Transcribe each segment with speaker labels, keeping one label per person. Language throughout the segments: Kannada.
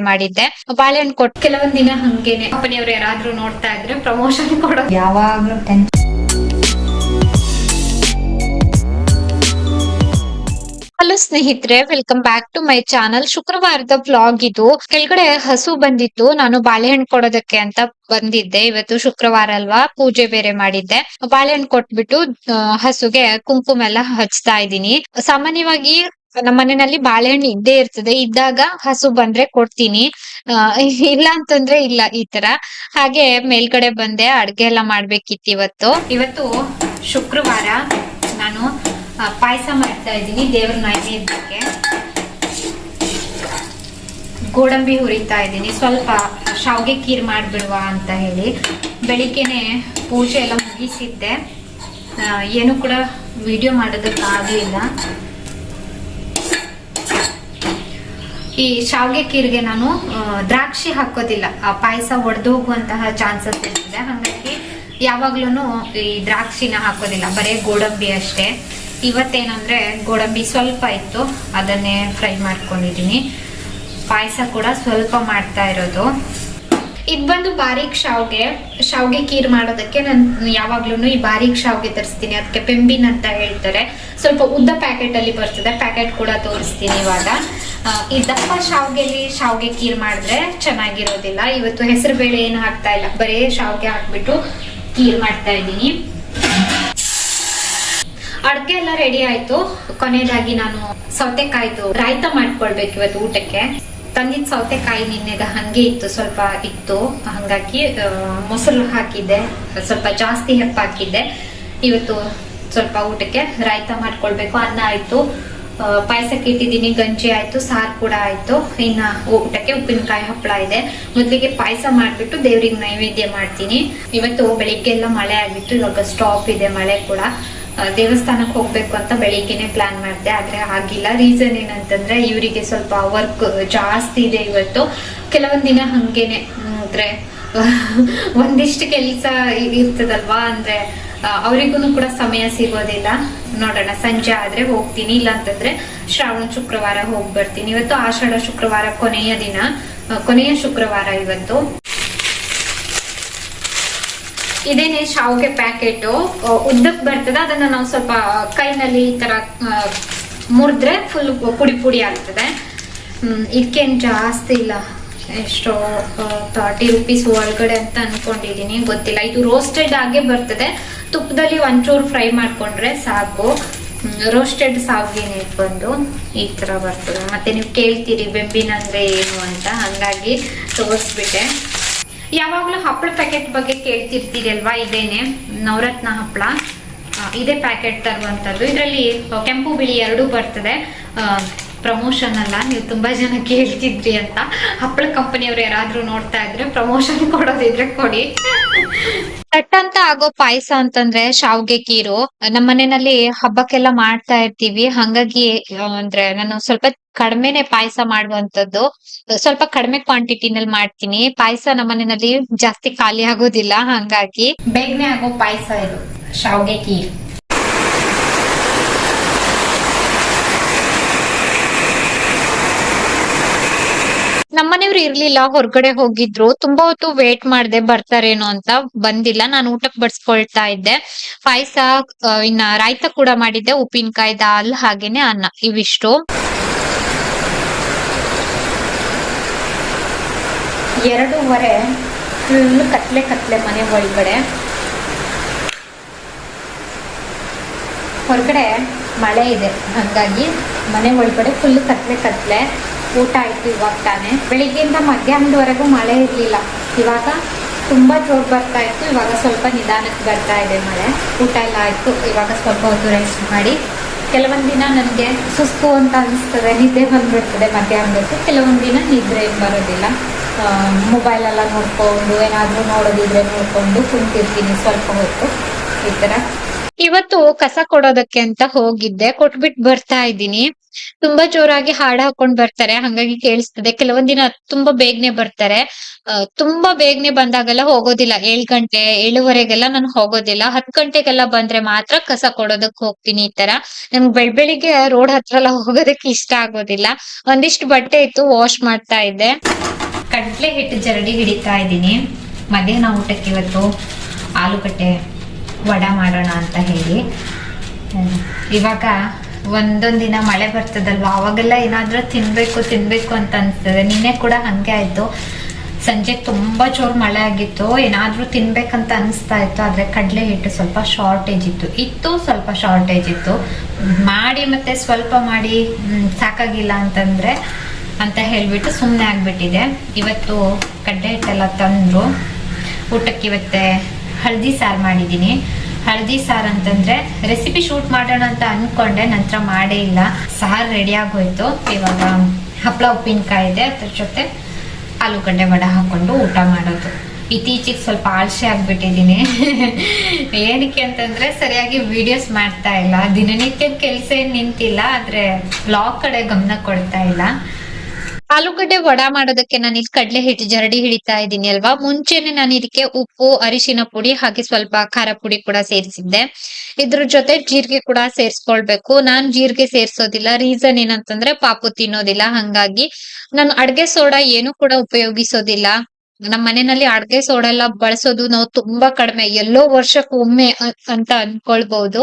Speaker 1: ಮಾಡಿದ್ದೆ. ಬಾಳೆಹಣ್ಣು ಕೊಟ್ಟು ಕೆಲವೊಂದ್ ದಿನ ಹಂಗೇನೆ ಕಂಪನಿಯವ್ರು ಯಾರಾದ್ರೂ ನೋಡ್ತಾ ಇದ್ರೆ ಪ್ರಮೋಷನ್ ಕೊಡೋದು ಯಾವಾಗ್ಲೂ ಟೆನ್ಷನ್. ಹಲೋ ಸ್ನೇಹಿತರೆ, welcome back to my channel. ಶುಕ್ರವಾರದ ವ್ಲಾಗ್ ಇದು. ಕೆಳಗಡೆ ಹಸು ಬಂದಿತ್ತು, ನಾನು ಬಾಳೆಹಣ್ಣು ಕೊಡೋದಕ್ಕೆ ಅಂತ ಬಂದಿದ್ದೆ. ಇವತ್ತು ಶುಕ್ರವಾರ ಅಲ್ವಾ, ಪೂಜೆ ಬೇರೆ ಮಾಡಿದ್ದೆ. ಬಾಳೆಹಣ್ಣು ಕೊಟ್ಬಿಟ್ಟು ಹಸುಗೆ ಕುಂಕುಮ ಎಲ್ಲ ಹಚ್ತಾ ಇದ್ದೀನಿ. ಸಾಮಾನ್ಯವಾಗಿ ನಮ್ಮ ಮನೆಯಲ್ಲಿ ಬಾಳೆಹಣ್ಣು ಇದ್ದೇ ಇರ್ತದೆ. ಇದ್ದಾಗ ಹಸು ಬಂದ್ರೆ ಕೊಡ್ತೀನಿ, ಇಲ್ಲ ಅಂತಂದ್ರೆ ಇಲ್ಲ, ಈ ತರ. ಹಾಗೆ ಮೇಲ್ಗಡೆ ಬಂದೆ, ಅಡ್ಗೆ ಎಲ್ಲ ಮಾಡ್ಬೇಕಿತ್ತು ಇವತ್ತು ಶುಕ್ರವಾರ. ನಾನು ಪಾಯಸ ಮಾಡ್ತಾ ಇದ್ದೀನಿ ದೇವ್ರ ನೈವೇದ್ಯಕ್ಕೆ. ಗೋಡಂಬಿ ಹುರಿತಾ ಇದ್ದೀನಿ, ಸ್ವಲ್ಪ ಶಾವ್ಗೆ ಖೀರ್ ಮಾಡ್ಬಿಡುವ ಅಂತ ಹೇಳಿ. ಬೆಳಿಗ್ಗೆನೆ ಪೂಜೆ ಎಲ್ಲ ಮುಗಿಸಿದ್ದೆ, ಏನು ಕೂಡ ವಿಡಿಯೋ ಮಾಡೋದಕ್ಕಾಗಲಿಲ್ಲ. ಈ ಶಾವ್ಗೆ ಖೀರ್ಗೆ ನಾನು ದ್ರಾಕ್ಷಿ ಹಾಕೋದಿಲ್ಲ, ಪಾಯಸ ಒಡೆದು ಹೋಗುವಂತಹ ಚಾನ್ಸಸ್ ಇರ್ತದೆ. ಹಾಗಾಗಿ ಯಾವಾಗ್ಲೂ ಈ ದ್ರಾಕ್ಷಿನ ಹಾಕೋದಿಲ್ಲ, ಬರೀ ಗೋಡಂಬಿ ಅಷ್ಟೇ. ಇವತ್ತೇನಂದ್ರೆ ಗೋಡಂಬಿ ಸ್ವಲ್ಪ ಇತ್ತು, ಅದನ್ನೇ ಫ್ರೈ ಮಾಡ್ಕೊಂಡಿದೀನಿ. ಪಾಯಸ ಕೂಡ ಸ್ವಲ್ಪ ಮಾಡ್ತಾ ಇರೋದು. ಇದು ಬಂದು ಬಾರೀಕ್ ಶಾವ್ಗೆ ಖೀರ್ ಮಾಡೋದಕ್ಕೆ ನಾನು ಯಾವಾಗ್ಲೂ ಈ ಬಾರೀಕ್ ಶಾವ್ಗೆ ತರಿಸ್ತೀನಿ. ಅದಕ್ಕೆ ಪೆಂಬಿನ್ ಅಂತ ಹೇಳ್ತಾರೆ. ಸ್ವಲ್ಪ ಉದ್ದ ಪ್ಯಾಕೆಟ್ ಅಲ್ಲಿ ಬರ್ತದೆ, ಪ್ಯಾಕೆಟ್ ಕೂಡ ತೋರಿಸ್ತೀನಿ ಇವಾಗ. ಈ ದಪ್ಪ ಶಾವ್ಗೆ ಖೀರ್ ಮಾಡಿದ್ರೆ ಚೆನ್ನಾಗಿರೋದಿಲ್ಲ. ಇವತ್ತು ಹೆಸರು ಬೇಳೆ ಏನು ಹಾಕ್ತಾ ಇಲ್ಲ, ಬರೀ ಶಾವ್ಗೆ ಹಾಕ್ಬಿಟ್ಟು ಖೀರ್ ಮಾಡ್ತಾ ಇದ್ದೀನಿ. ಅಡ್ಗೆ ಎಲ್ಲ ರೆಡಿ ಆಯ್ತು. ಕೊನೆಯದಾಗಿ ನಾನು ಸೌತೆಕಾಯ್ದು ರಾಯ್ತ ಮಾಡ್ಕೊಳ್ಬೇಕು ಇವತ್ತು ಊಟಕ್ಕೆ. ತಂದಿದ್ ಸೌತೆಕಾಯಿ ನಿನ್ನೆದ ಹಂಗೆ ಇತ್ತು, ಸ್ವಲ್ಪ ಇತ್ತು. ಹಂಗಾಗಿ ಮೊಸರು ಹಾಕಿದ್ದೆ, ಸ್ವಲ್ಪ ಜಾಸ್ತಿ ಹೆಪ್ಪಾಕಿದ್ದೆ. ಇವತ್ತು ಸ್ವಲ್ಪ ಊಟಕ್ಕೆ ರಾಯ್ತ ಮಾಡ್ಕೊಳ್ಬೇಕು. ಅನ್ನ ಆಯ್ತು, ಪಾಯಸಕ್ಕೆ ಇಟ್ಟಿದ್ದೀನಿ, ಗಂಜಿ ಆಯ್ತು, ಸಾರು ಕೂಡ ಆಯ್ತು. ಇನ್ನ ಊಟಕ್ಕೆ ಉಪ್ಪಿನಕಾಯಿ ಹಪ್ಪಳ ಇದೆ. ಮೊದ್ಲಿಗೆ ಪಾಯಸ ಮಾಡ್ಬಿಟ್ಟು ದೇವ್ರಿಗೆ ನೈವೇದ್ಯ ಮಾಡ್ತೀನಿ. ಇವತ್ತು ಬೆಳಿಗ್ಗೆ ಎಲ್ಲ ಮಳೆ ಆಗ್ಬಿಟ್ಟು ಇವಾಗ ಸ್ಟಾಪ್ ಇದೆ ಮಳೆ ಕೂಡ. ದೇವಸ್ಥಾನಕ್ಕೆ ಹೋಗ್ಬೇಕು ಅಂತ ಬೆಳಿಗ್ಗೆನೆ ಪ್ಲಾನ್ ಮಾಡಿದೆ, ಆದ್ರೆ ಆಗಿಲ್ಲ. ರೀಸನ್ ಏನಂತಂದ್ರೆ ಇವರಿಗೆ ಸ್ವಲ್ಪ ವರ್ಕ್ ಜಾಸ್ತಿ ಇದೆ ಇವತ್ತು. ಕೆಲವೊಂದ್ ದಿನ ಹಂಗೇನೆ ಅಂದ್ರೆ ಒಂದಿಷ್ಟು ಕೆಲಸ ಇರ್ತದಲ್ವಾ, ಅಂದ್ರೆ ಅವರಿಗೂ ಕೂಡ ಸಮಯ ಸಿಗೋದಿಲ್ಲ. ನೋಡೋಣ, ಸಂಜೆ ಆದ್ರೆ ಹೋಗ್ತೀನಿ, ಇಲ್ಲ ಅಂತಂದ್ರೆ ಶ್ರಾವಣ ಶುಕ್ರವಾರ ಹೋಗಿ ಬರ್ತೀನಿ. ಇವತ್ತು ಆಷಾಢ ಶುಕ್ರವಾರ ಕೊನೆಯ ಶುಕ್ರವಾರ ಇವತ್ತು. ಇದೇನೆ ಶಾವ್ಗೆ ಪ್ಯಾಕೆಟ್ ಉದ್ದಕ್ ಬರ್ತದೆ, ಅದನ್ನ ನಾವು ಸ್ವಲ್ಪ ಕೈನಲ್ಲಿ ಈ ತರ ಮುರಿದ್ರೆ ಫುಲ್ ಪುಡಿ ಪುಡಿ ಆಗ್ತದೆ. ಇದಕ್ಕೇನ್ ಜಾಸ್ತಿ ಇಲ್ಲ, ಎಷ್ಟೋ 30 ರೂಪೀಸ್ ಒಳಗಡೆ ಅಂತ ಅನ್ಕೊಂಡಿದೀನಿ, ಗೊತ್ತಿಲ್ಲ. ಇದು ರೋಸ್ಟೆಡ್ ಆಗೇ ಬರ್ತದೆ, ತುಪ್ಪದಲ್ಲಿ ಒಂಚೂರು ಫ್ರೈ ಮಾಡ್ಕೊಂಡ್ರೆ ಸಾಕು. ರೋಸ್ಟೆಡ್ ಶಾವ್ಗೆನೆ ಬಂದು ಈ ತರ ಬರ್ತದೆ. ಮತ್ತೆ ನೀವು ಕೇಳ್ತೀರಿ ಬೆಂಬಿನ ಅಂದ್ರೆ ಏನು ಅಂತ, ಹಂಗಾಗಿ ತೋರಿಸ್ಬಿಟ್ಟೆ. ಯಾವಾಗ್ಲೂ ಹಪ್ಪಳ ಪ್ಯಾಕೆಟ್ ಬಗ್ಗೆ ಕೇಳ್ತಿರ್ತೀರಿ ಅಲ್ವಾ, ಇದೇನೆ ನವರತ್ನ ಹಪ್ಪಳ. ಇದೇ ಪ್ಯಾಕೆಟ್ ತರುವಂತದ್ದು. ಇದರಲ್ಲಿ ಕೆಂಪು ಬಿಳಿ ಎರಡೂ ಬರ್ತದೆ. ಪ್ರಮೋಷನ್ ಅಲ್ಲ, ನೀವು ತುಂಬಾ ಜನ ಕೇಳ್ತಿದ್ರಿ ಅಂತ. ಹಪ್ಪಳ ಕಂಪನಿಯವ್ರು ಯಾರಾದ್ರೂ ನೋಡ್ತಾ ಇದ್ರೆ ಪ್ರಮೋಷನ್ ಕೊಡೋದಿದ್ರೆ ಕೊಡಿ. ಸಟ್ ಅಂತ ಆಗೋ ಪಾಯಸ ಅಂತಂದ್ರೆ ಶಾವ್ಗೆ ಖೀರು. ನಮ್ಮ ಮನೆಯಲ್ಲಿ ಹಬ್ಬಕ್ಕೆಲ್ಲ ಮಾಡ್ತಾ ಇರ್ತೀವಿ. ಹಂಗಾಗಿ ಅಂದ್ರೆ ನಾನು ಸ್ವಲ್ಪ ಕಡಿಮೆನೆ ಪಾಯಸ ಮಾಡುವಂತದ್ದು, ಸ್ವಲ್ಪ ಕಡಿಮೆ ಕ್ವಾಂಟಿಟಿನಲ್ಲಿ ಮಾಡ್ತೀನಿ. ಪಾಯಸ ನಮ್ಮ ಮನೆಯಲ್ಲಿ ಜಾಸ್ತಿ ಖಾಲಿ ಆಗೋದಿಲ್ಲ, ಹಂಗಾಗಿ ಬೇಗನೆ ಆಗೋ ಪಾಯಸ ಇದು ಶಾವ್ಗೆ ಖೀರ್. ನಮ್ಮನೆಯವ್ರು ಇರ್ಲಿಲ್ಲ, ಹೊರಗಡೆ ಹೋಗಿದ್ರು. ತುಂಬಾ ಹೊತ್ತು ವೇಟ್ ಮಾಡ್ದೆ ಬರ್ತಾರೇನೋ ಅಂತ, ಬಂದಿಲ್ಲ. ನಾನು ಊಟಕ್ಕೆ ಬಡ್ಸ್ಕೊಳ್ತಾ ಇದ್ದೆ. ಪಾಯಸ, ಇನ್ನ ರಾಯ್ತ ಕೂಡ ಮಾಡಿದ್ದೆ, ಉಪ್ಪಿನಕಾಯಿ, ದಾಲ್, ಹಾಗೇನೆ ಅನ್ನ, ಇವಿಷ್ಟು. 2:30 ಫುಲ್ ಕತ್ಲೆ ಮನೆ ಒಳಗಡೆ. ಹೊರಗಡೆ ಮಳೆ ಇದೆ, ಹಂಗಾಗಿ ಮನೆ ಒಳಗಡೆ ಫುಲ್ ಕತ್ಲೆ. ಊಟ ಆಯ್ತು ಇವಾಗ ತಾನೆ. ಬೆಳಿಗ್ಗೆಯಿಂದ ಮಧ್ಯಾಹ್ನದವರೆಗೂ ಮಳೆ ಇರ್ಲಿಲ್ಲ, ಇವಾಗ ತುಂಬಾ ಜೋರ್ ಬರ್ತಾ ಇತ್ತು. ಇವಾಗ ಸ್ವಲ್ಪ ನಿಧಾನಕ್ಕೆ ಬರ್ತಾ ಇದೆ ಮಳೆ. ಊಟ ಎಲ್ಲ ಆಯ್ತು, ಇವಾಗ ಸ್ವಲ್ಪ ಹೊತ್ತು ರೆಸ್ಟ್ ಮಾಡಿ. ಕೆಲವೊಂದ್ ದಿನ ನನಗೆ ಸುಸ್ತು ಅಂತ ಅನಿಸ್ತದೆ, ನಿದ್ದೆ ಬಂದ್ಬಿಡ್ತದೆ ಮಧ್ಯಾಹ್ನದಕ್ಕೆ. ಕೆಲವೊಂದ್ ದಿನ ನಿದ್ರೆ ಬರೋದಿಲ್ಲ. ಮೊಬೈಲ್ ಎಲ್ಲ ನೋಡ್ಕೊಂಡು, ಏನಾದ್ರೂ ನೋಡೋದಿದ್ರೆ ನೋಡ್ಕೊಂಡು ಕುಂತಿರ್ತೀನಿ ಸ್ವಲ್ಪ ಹೊತ್ತು, ಈ ತರ. ಇವತ್ತು ಕಸ ಕೊಡೋದಕ್ಕೆ ಅಂತ ಹೋಗಿದ್ದೆ. ಕೊಟ್ಬಿಟ್ಟು ಬರ್ತಾ ಇದ್ದೀನಿ. ತುಂಬಾ ಜೋರಾಗಿ ಹಾಡ್ ಹಾಕೊಂಡ್ ಬರ್ತಾರೆ. ಹಂಗಾಗಿ ಕೇಳಿಸ್ತದೆ. ಕೆಲವೊಂದ್ ದಿನ ತುಂಬಾ ಬೇಗನೆ ಬರ್ತಾರೆ. ತುಂಬಾ ಬೇಗನೆ ಬಂದಾಗೆಲ್ಲ ಹೋಗೋದಿಲ್ಲ. 7 ಗಂಟೆ, 7:15ಗೆಲ್ಲ ನಾನು ಹೋಗೋದಿಲ್ಲ. 10 ಗಂಟೆಗೆಲ್ಲ ಬಂದ್ರೆ ಮಾತ್ರ ಕಸ ಕೊಡೋದಕ್ ಹೋಗ್ತೀನಿ ಈ ತರ. ನನ್ಗ್ ಬೆಳಿಗ್ಗೆ ರೋಡ್ ಹತ್ರ ಎಲ್ಲ ಹೋಗೋದಕ್ಕೆ ಇಷ್ಟ ಆಗೋದಿಲ್ಲ. ಒಂದಿಷ್ಟು ಬಟ್ಟೆ ಇತ್ತು ವಾಶ್ ಮಾಡ್ತಾ ಇದ್ದೆ. ಕಡ್ಲೆ ಹಿಟ್ಟು ಜರಡಿ ಹಿಡಿತಾ ಇದ್ದೀನಿ. ಮಧ್ಯಾಹ್ನ ಊಟಕ್ಕೆ ಇವತ್ತು ಆಲೂಗಡ್ಡೆ ವಡ ಮಾಡೋಣ ಅಂತ ಹೇಳಿ. ಇವಾಗ ಒಂದೊಂದ್ ದಿನ ಮಳೆ ಬರ್ತದಲ್ವಾ, ಅವಾಗೆಲ್ಲ ಏನಾದ್ರೂ ತಿನ್ಬೇಕು ಅಂತ ಅನ್ಸ್ತದೆ. ನಿನ್ನೆ ಕೂಡ ಹಂಗೆ ಆಯ್ತು. ಸಂಜೆ ತುಂಬಾ ಜೋರ್ ಮಳೆ ಆಗಿತ್ತು. ಏನಾದ್ರೂ ತಿನ್ಬೇಕಂತ ಅನಿಸ್ತಾ ಇತ್ತು. ಆದ್ರೆ ಕಡ್ಲೆ ಹಿಟ್ಟು ಸ್ವಲ್ಪ ಶಾರ್ಟೇಜ್ ಇತ್ತು. ಮಾಡಿ ಮತ್ತೆ ಸ್ವಲ್ಪ ಮಾಡಿ ಸಾಕಾಗಿಲ್ಲ ಅಂತಂದ್ರೆ ಅಂತ ಹೇಳ್ಬಿಟ್ಟು ಸುಮ್ಮನೆ ಆಗ್ಬಿಟ್ಟಿದೆ. ಇವತ್ತು ಕಡ್ಲೆ ಹಿಟ್ಟೆಲ್ಲ ತಂದ್ರು. ಊಟಕ್ಕೆ ಇವತ್ತೆ ಹಳದಿ ಸಾರು ಮಾಡಿದ್ದೀನಿ. ಹಳದಿ ಸಾರು ಅಂತಂದ್ರೆ ರೆಸಿಪಿ ಶೂಟ್ ಮಾಡೋಣ ಅಂತ ಅನ್ಕೊಂಡೆ, ನಂತರ ಮಾಡೇ ಇಲ್ಲ. ಸಾರು ರೆಡಿ ಆಗೋಯ್ತು. ಇವಾಗ ಹಪ್ಪಳ ಉಪ್ಪಿನಕಾಯಿ ಇದೆ, ಅದ್ರ ಜೊತೆ ಆಲೂಗಡ್ಡೆ ವಡ ಹಾಕೊಂಡು ಊಟ ಮಾಡೋದು. ಇತ್ತೀಚಿಗೆ ಸ್ವಲ್ಪ ಆಳ್ಸೆ ಆಗ್ಬಿಟ್ಟಿದೀನಿ. ಏನಕ್ಕೆ ಅಂತಂದ್ರೆ ಸರಿಯಾಗಿ ವಿಡಿಯೋಸ್ ಮಾಡ್ತಾ ಇಲ್ಲ. ದಿನನಿತ್ಯದ ಕೆಲಸ ಏನ್ ನಿಂತಿಲ್ಲ, ಆದ್ರೆ ಬ್ಲಾಗ್ ಕಡೆ ಗಮನ ಕೊಡ್ತಾ ಇಲ್ಲ. ಆಲೂಗಡ್ಡೆ ವಡ ಮಾಡೋದಕ್ಕೆ ನಾನು ಇಲ್ಲಿ ಕಡಲೆ ಹಿಟ್ಟು ಜರಡಿ ಹಿಡಿತಾ ಇದ್ದೀನಿ ಅಲ್ವಾ. ಮುಂಚೆನೆ ನಾನು ಇದಕ್ಕೆ ಉಪ್ಪು, ಅರಿಶಿನ ಪುಡಿ ಹಾಗೆ ಸ್ವಲ್ಪ ಖಾರ ಪುಡಿ ಕೂಡ ಸೇರಿಸಿದ್ದೆ. ಇದ್ರ ಜೊತೆ ಜೀರಿಗೆ ಕೂಡ ಸೇರಿಸ್ಕೊಳ್ಬೇಕು. ನಾನ್ ಜೀರಿಗೆ ಸೇರ್ಸೋದಿಲ್ಲ. ರೀಸನ್ ಏನಂತಂದ್ರೆ ಪಾಪು ತಿನ್ನೋದಿಲ್ಲ. ಹಂಗಾಗಿ ನಾನು ಅಡ್ಗೆ ಸೋಡಾ ಏನು ಕೂಡ ಉಪಯೋಗಿಸೋದಿಲ್ಲ. ನಮ್ಮ ಮನೆಯಲ್ಲಿ ಅಡ್ಗೆ ಸೋಡಾ ಎಲ್ಲ ಬಳಸೋದು ನಾವು ತುಂಬಾ ಕಡಿಮೆ. ಎಲ್ಲೋ ವರ್ಷಕ್ಕೆ ಒಮ್ಮೆ ಅಂತ ಅನ್ಕೊಳ್ಬಹುದು.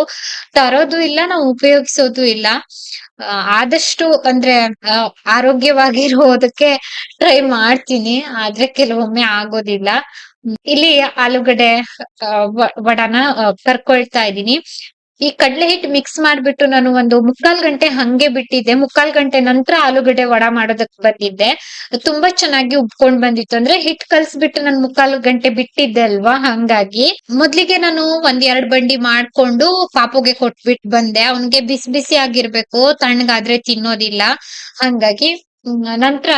Speaker 1: ತರೋದು ಇಲ್ಲ, ನಾವು ಉಪಯೋಗಿಸೋದು ಇಲ್ಲ. ಆದಷ್ಟು ಅಂದ್ರೆ ಆರೋಗ್ಯವಾಗಿರೋದಕ್ಕೆ ಟ್ರೈ ಮಾಡ್ತೀನಿ. ಆದ್ರೆ ಕೆಲವೊಮ್ಮೆ ಆಗೋದಿಲ್ಲ. ಇಲ್ಲಿ ಆಲೂಗಡ್ಡೆ ವಡಾನ ಕರ್ಕೊಳ್ತಾ ಇದ್ದೀನಿ. ಈ ಕಡ್ಲೆ ಹಿಟ್ಟು ಮಿಕ್ಸ್ ಮಾಡ್ಬಿಟ್ಟು ನಾನು ಒಂದು 3/4 ಗಂಟೆ ಹಂಗೆ ಬಿಟ್ಟಿದ್ದೆ. 3/4 ಗಂಟೆ ನಂತರ ಆಲೂಗಡ್ಡೆ ವಡ ಮಾಡೋದಕ್ ಬಂದಿದ್ದೆ. ತುಂಬಾ ಚೆನ್ನಾಗಿ ಉಬ್ಕೊಂಡ್ ಬಂದಿತ್ತು. ಅಂದ್ರೆ ಹಿಟ್ ಕಲ್ಸ್ಬಿಟ್ಟು ನಾನು 3/4 ಗಂಟೆ ಬಿಟ್ಟಿದ್ದೆ ಅಲ್ವಾ, ಹಂಗಾಗಿ ಮೊದ್ಲಿಗೆ ನಾನು 1-2 ಬಂಡಿ ಮಾಡ್ಕೊಂಡು ಪಾಪುಗೆ ಕೊಟ್ಬಿಟ್ ಬಂದೆ. ಅವ್ನ್ಗೆ ಬಿಸಿ ಬಿಸಿ ಆಗಿರ್ಬೇಕು, ತಣ್ಣಗಾದ್ರೆ ತಿನ್ನೋದಿಲ್ಲ. ಹಂಗಾಗಿ ನಂತರ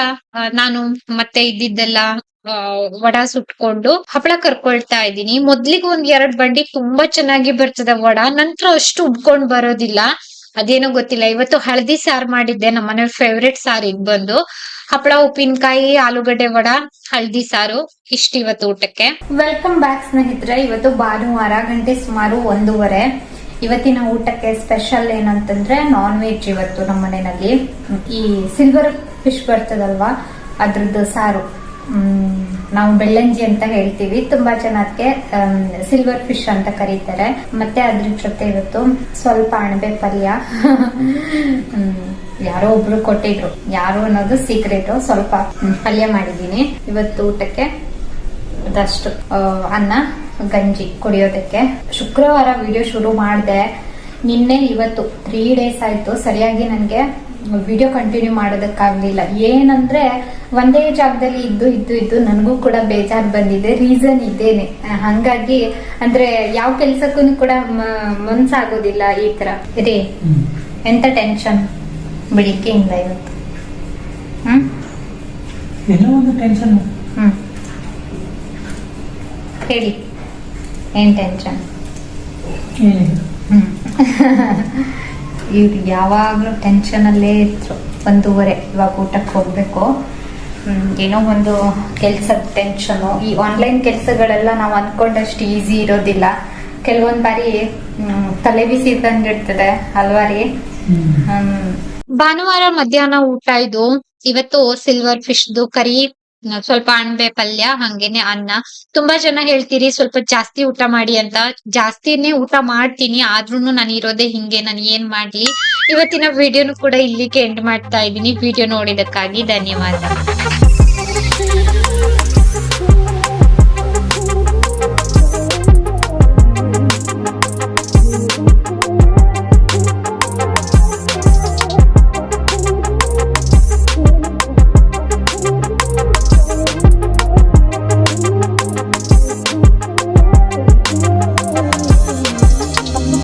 Speaker 1: ನಾನು ಮತ್ತೆ ಇದ್ದಿದ್ದೆಲ್ಲ ವಡ ಸುಟ್ಕೊಂಡು ಹಪ್ಪಳ ಕರ್ಕೊಳ್ತಾ ಇದ್ದೀನಿ. ಮೊದ್ಲಿಗೆ 1-2 ಬಂಡಿ ತುಂಬಾ ಚೆನ್ನಾಗಿ ಬರ್ತದೆ ವಡ, ನಂತರ ಅಷ್ಟು ಉಬ್ಕೊಂಡ್ ಬರೋದಿಲ್ಲ. ಅದೇನೋ ಗೊತ್ತಿಲ್ಲ. ಇವತ್ತು ಹಳದಿ ಸಾರು ಮಾಡಿದ್ದೆ. ನಮ್ಮ ಮನೆ ಫೇವ್ರೆಟ್ ಸಾರು ಇದ್ ಬಂದು ಹಪ್ಪಳ ಉಪ್ಪಿನಕಾಯಿ ಆಲೂಗಡ್ಡೆ ವಡ ಹಳದಿ ಸಾರು. ಇಷ್ಟ ಇವತ್ತು ಊಟಕ್ಕೆ. ವೆಲ್ಕಮ್ ಬ್ಯಾಕ್ ಸ್ನೇಹಿತರೆ. ಇವತ್ತು ಭಾನುವಾರ, ಗಂಟೆ ಸುಮಾರು 1:30. ಇವತ್ತಿನ ಊಟಕ್ಕೆ ಸ್ಪೆಷಲ್ ಏನಂತಂದ್ರೆ ನಾನ್ ವೆಜ್. ಇವತ್ತು ನಮ್ಮ ಮನೆಯಲ್ಲಿ ಈ ಸಿಲ್ವರ್ ಫಿಶ್ ಬರ್ತದಲ್ವಾ, ಅದ್ರದ್ದು ಸಾರು. ನಾವು ಬೆಳ್ಳಂಜಿ ಅಂತ ಹೇಳ್ತೀವಿ. ತುಂಬಾ ಜನ ಅದಕ್ಕೆ ಸಿಲ್ವರ್ ಫಿಶ್ ಅಂತ ಕರೀತಾರೆ. ಮತ್ತೆ ಅದ್ರ ಜೊತೆ ಇವತ್ತು ಸ್ವಲ್ಪ ಅಣಬೆ ಪಲ್ಯ. ಯಾರೋ ಒಬ್ರು ಕೊಟ್ಟಿದ್ರು, ಯಾರು ಅನ್ನೋದು ಸೀಕ್ರೆಟ್. ಸ್ವಲ್ಪ ಪಲ್ಯ ಮಾಡಿದೀನಿ ಇವತ್ತು ಊಟಕ್ಕೆ. ಅದಷ್ಟು ಅನ್ನ, ಗಂಜಿ ಕುಡಿಯೋದಕ್ಕೆ. ಶುಕ್ರವಾರ ವಿಡಿಯೋ ಶುರು ಮಾಡಿದೆ. ನಿನ್ನೆ ಇವತ್ತು 3 ಡೇಸ್ ಆಯ್ತು. ಸರಿಯಾಗಿ ನನ್ಗೆ ವಿಡಿಯೋ ಕಂಟಿನ್ಯೂ ಮಾಡೋದಕ್ಕಾಗ್ಲಿಲ್ಲ. ಏನಂದ್ರೆ ಒಂದೇ ಜಾಗದಲ್ಲಿ ಇದ್ದು ನನಗೂ ಕೂಡ ಬೇಜಾರ್ ಬಂದಿದೆ. ರೀಸನ್ ಇದೇನೆ. ಹಂಗಾಗಿ ಅಂದ್ರೆ ಯಾವ ಕೆಲ್ಸಕ್ಕೂ ಕೂಡ ಮನ್ಸಾಗೋದಿಲ್ಲ. ಈ ತರ ಇದೆ. ಎಂತ ಟೆನ್ಷನ್ ಬೆಳಿಗ್ಗೆ ಇಂದ ಇವತ್ತು. ಹೇಳಿ, ಏನ್ ಟೆನ್ಷನ್? ಇವ್ರು ಯಾವಾಗ್ಲೂ ಟೆನ್ಷನ್ ಅಲ್ಲೇ ಇದ್ರು. 1:30 ಇವಾಗ ಊಟಕ್ಕೆ ಹೋಗ್ಬೇಕು. ಏನೋ ಒಂದು ಕೆಲ್ಸದ ಟೆನ್ಷನು. ಈ ಆನ್ಲೈನ್ ಕೆಲ್ಸಗಳೆಲ್ಲ ನಾವು ಅನ್ಕೊಂಡಷ್ಟು ಈಸಿ ಇರೋದಿಲ್ಲ. ಕೆಲವೊಂದ್ ಬಾರಿ ತಲೆ ಬಿಸಿ ತಂದಿರ್ತದೆ ಅಲ್ವಾ ರೀ? ಭಾನುವಾರ ಮಧ್ಯಾಹ್ನ ಊಟ ಇದು. ಇವತ್ತು ಸಿಲ್ವರ್ ಫಿಶ್ದು ಕರಿ, ಸ್ವಲ್ಪ ಅಣಬೆ ಪಲ್ಯ, ಹಂಗೇನೆ ಅನ್ನ. ತುಂಬಾ ಜನ ಹೇಳ್ತೀರಿ ಸ್ವಲ್ಪ ಜಾಸ್ತಿ ಊಟ ಮಾಡಿ ಅಂತ. ಜಾಸ್ತಿನೇ ಊಟ ಮಾಡ್ತೀನಿ, ಆದ್ರೂನು ನಾನು ಇರೋದೇ ಹಿಂಗೆ. ನಾನು ಏನ್ ಮಾಡ್ಲಿ? ಇವತ್ತಿನ ವಿಡಿಯೋನು ಕೂಡ ಇಲ್ಲಿಗೆ ಎಂಡ್ ಮಾಡ್ತಾ ಇದ್ದೀನಿ. ವಿಡಿಯೋ ನೋಡಿದಕ್ಕಾಗಿ ಧನ್ಯವಾದ.